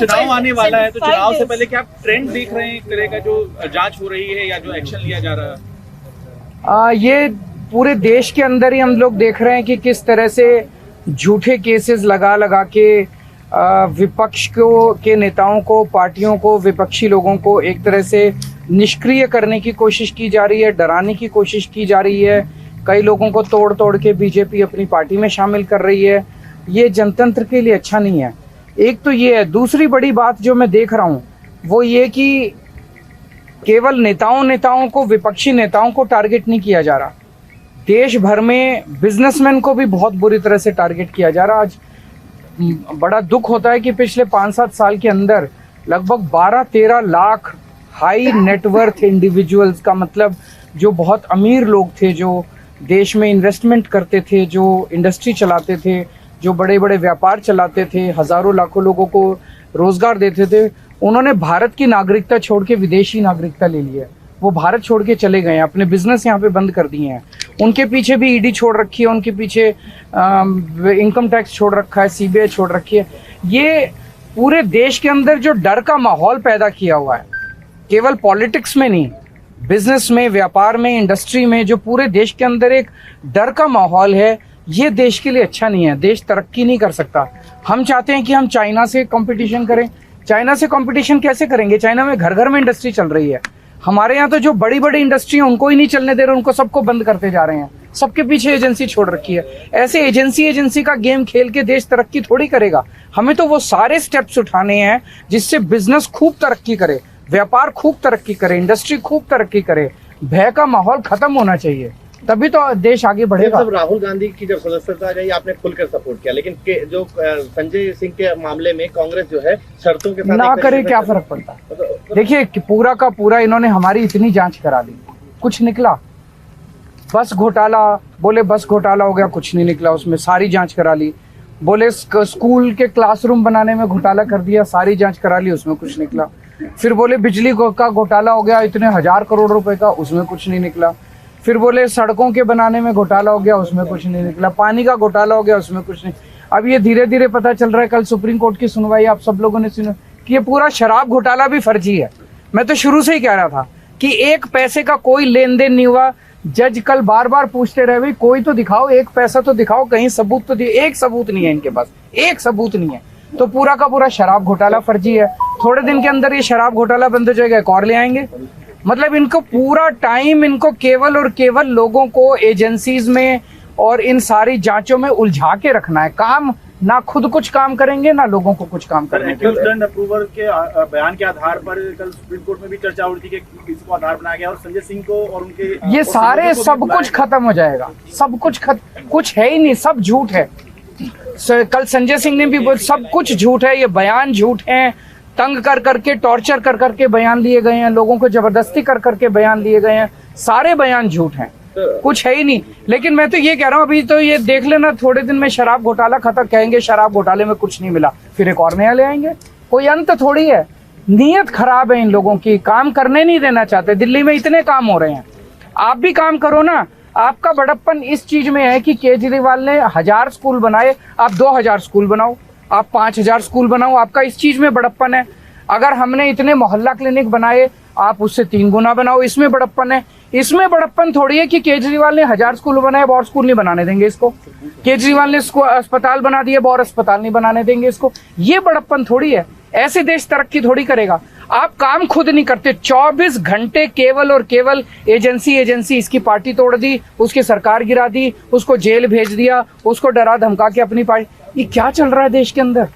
चुनाव आने वाला है, तो चुनाव से पहले क्या आप ट्रेंड देख रहे हैं एक तरह का जो जांच हो रही है या जो एक्शन लिया जा रहा है? ये पूरे देश के अंदर ही हम लोग देख रहे हैं कि किस तरह से झूठे केसेस लगा लगा के विपक्ष को के नेताओं को, पार्टियों को, विपक्षी लोगों को एक तरह से निष्क्रिय करने की कोशिश की जा रही है, डराने की कोशिश की जा रही है। कई लोगों को तोड़ तोड़ के बीजेपी अपनी पार्टी में शामिल कर रही है। ये जनतंत्र के लिए अच्छा नहीं है। एक तो ये है। दूसरी बड़ी बात जो मैं देख रहा हूँ वो ये कि केवल नेताओं को, विपक्षी नेताओं को टारगेट नहीं किया जा रहा, देश भर में बिजनेसमैन को भी बहुत बुरी तरह से टारगेट किया जा रहा। आज बड़ा दुख होता है कि पिछले 5-7 साल के अंदर लगभग 12-13 लाख हाई नेटवर्थ इंडिविजुअल्स का मतलब जो बहुत अमीर लोग थे, जो देश में इन्वेस्टमेंट करते थे, जो इंडस्ट्री चलाते थे, जो बड़े बड़े व्यापार चलाते थे, हजारों लाखों लोगों को रोजगार देते थे, उन्होंने भारत की नागरिकता छोड़ के विदेशी नागरिकता ले ली है। वो भारत छोड़ के चले गए हैं, अपने बिजनेस यहाँ पे बंद कर दिए हैं। उनके पीछे भी ईडी छोड़ रखी है, उनके पीछे इनकम टैक्स छोड़ रखा है, सीबीआई छोड़ रखी है। ये पूरे देश के अंदर जो डर का माहौल पैदा किया हुआ है, केवल पॉलिटिक्स में नहीं, बिजनेस में, व्यापार में, इंडस्ट्री में, जो पूरे देश के अंदर एक डर का माहौल है, ये देश के लिए अच्छा नहीं है। देश तरक्की नहीं कर सकता। हम चाहते हैं कि हम चाइना से कंपटीशन करें। चाइना से कंपटीशन कैसे करेंगे? चाइना में घर घर में इंडस्ट्री चल रही है। हमारे यहाँ तो जो बड़ी बड़ी इंडस्ट्री है उनको ही नहीं चलने दे रहे, उनको सबको बंद करते जा रहे हैं। सबके पीछे एजेंसी छोड़ रखी है। ऐसे एजेंसी का गेम खेल के देश तरक्की थोड़ी करेगा। हमें तो वो सारे स्टेप्स उठाने हैं जिससे बिजनेस खूब तरक्की करे, व्यापार खूब तरक्की करे, इंडस्ट्री खूब तरक्की करे। भय का माहौल खत्म होना चाहिए, तभी तो देश आगे बढ़ेगा। जब राहुल गांधी की जब सदस्यता गई आपने खुलकर सपोर्ट किया, लेकिन जो संजय सिंह के मामले में कांग्रेस जो है शर्तों के साथ ना करे, क्या फर्क पड़ता? देखिए पूरा का पूरा इन्होंने हमारी इतनी जांच करा ली, कुछ निकला? बस घोटाला बोले, बस घोटाला हो गया, कुछ नहीं निकला उसमें। सारी जांच करा ली। बोले स्कूल के क्लासरूम बनाने में घोटाला कर दिया, सारी जांच करा ली, उसमें कुछ निकला। फिर बोले बिजली का घोटाला हो गया, इतने 1000 करोड़ रुपए का, उसमें कुछ नहीं निकला। फिर बोले सड़कों के बनाने में घोटाला हो गया, उसमें कुछ नहीं निकला। पानी का घोटाला हो गया, उसमें कुछ नहीं। अब ये धीरे धीरे पता चल रहा है, कल सुप्रीम कोर्ट की सुनवाई आप सब लोगों ने सुना, कि ये पूरा शराब घोटाला भी फर्जी है। मैं तो शुरू से ही कह रहा था कि एक पैसे का कोई लेन देन नहीं हुआ। जज कल बार बार पूछते रहे, भाई कोई तो दिखाओ, एक पैसा तो दिखाओ, कहीं सबूत तो दिए। एक सबूत नहीं है इनके पास, एक सबूत नहीं है। तो पूरा का पूरा शराब घोटाला फर्जी है। थोड़े दिन के अंदर ये शराब घोटाला बंद हो जाएगा, एक और ले आएंगे। मतलब इनको पूरा टाइम, इनको केवल और केवल लोगों को एजेंसीज में और इन सारी जांचों में उलझा के रखना है। काम ना खुद कुछ काम करेंगे, ना लोगों को कुछ काम करने के लिए। अप्रूवल के बयान के आधार पर कल सुप्रीम कोर्ट में भी चर्चा हो रही थी कि इसको आधार बनाया गया और संजय सिंह को और उनके ये सारे सब कुछ खत्म हो जाएगा। सब कुछ कुछ है ही नहीं, सब झूठ है। कल संजय सिंह ने भी सब कुछ झूठ है, ये बयान झूठ है। तंग कर करके, टॉर्चर कर करके बयान लिए गए हैं, लोगों को जबरदस्ती कर करके बयान लिए गए हैं। सारे बयान झूठ हैं, कुछ है ही नहीं। लेकिन मैं तो ये कह रहा हूँ, अभी तो ये देख लेना, थोड़े दिन में शराब घोटाला खत्म, कहेंगे शराब घोटाले में कुछ नहीं मिला, फिर एक और नया ले आएंगे। कोई अंत थोड़ी है। नीयत खराब है इन लोगों की, काम करने नहीं देना चाहते। दिल्ली में इतने काम हो रहे हैं, आप भी काम करो ना। आपका बड़प्पन इस चीज में है कि केजरीवाल ने 1000 स्कूल बनाए, आप 2000 स्कूल बनाओ, आप 5000 स्कूल बनाओ। आपका इस चीज में बड़प्पन है। अगर हमने इतने मोहल्ला क्लिनिक बनाए, आप उससे 3 गुना बनाओ, इसमें बड़प्पन है। इसमें बड़प्पन थोड़ी है कि केजरीवाल ने 1000 स्कूल बनाए, अब और स्कूल नहीं बनाने देंगे इसको। केजरीवाल ने अस्पताल बना दिए, अब और अस्पताल नहीं बनाने देंगे इसको। ये बड़प्पन थोड़ी है। ऐसे देश तरक्की थोड़ी करेगा। आप काम खुद नहीं करते, 24 घंटे केवल और केवल एजेंसी। इसकी पार्टी तोड़ दी, उसकी सरकार गिरा दी, उसको जेल भेज दिया, उसको डरा धमका के अपनी पार्टी। ये क्या चल रहा है देश के अंदर?